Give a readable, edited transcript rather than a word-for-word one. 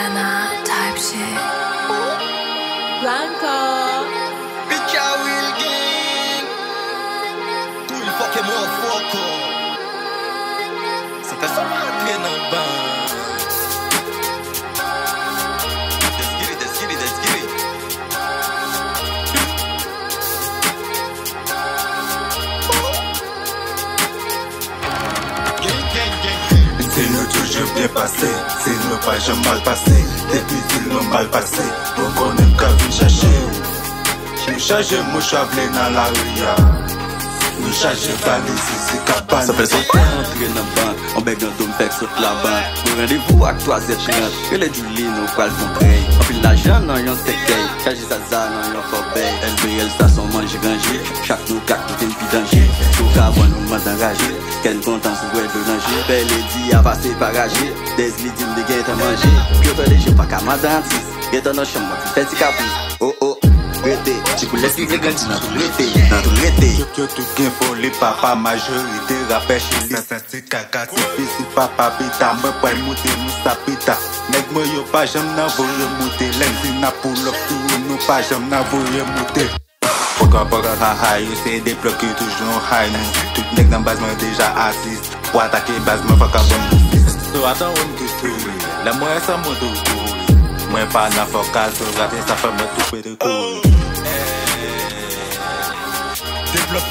Montana type shit. Blanco. Pika Will Gang. Tout le fucking motherfucker. C'était ça rentrer dans le bain. Let's get it. C'est nous toujours bien passé, c'est nous pas jamais mal passé. Depuis qu'ils l'ont mal passé, donc on aime qu'à venir chercher. Nous chercher mon chablé dans la rue. Nous chercher valise ici cabane. Ça fait son temps entrer dans la banque, on bègue dans le dôme, fait saute la banque. Nous rendez-vous à 3 échéances, que les Julie nous pral contrer. On pile l'argent dans yon tekkei, caché sa za dans yon forbeille. LBL station mange rangé, chaque nous cac tout une danger. Tout carbone nous demande d'engager, quel content sous ouais de danger. Belle et dit à passer par agir, des lidimes de gain à manger. Puis on les jeux pas qu'à ma dentiste, et dans nos chambres, fait si caprice. Oh oh. Tu peux laisser les grands dans tout l'été. Yo tout gain pour les papas, majorité rappel chez les senti caca. Si papa pita, me pas monter nous sapita. Nèg moi yo pas jamais n'a voulu monter, lundi n'a pull up tout nous pas jamais n'a voulu monter. Pourquoi high, c'est des blocs qui toujours high nous. Tout nèg dans base moi déjà assis. Pour attaquer base moi pas qu'à bon. So attends on qui tout. La moi ça moto cool. Moi pas na focal, so rater ça fait me tout péter cool. Développe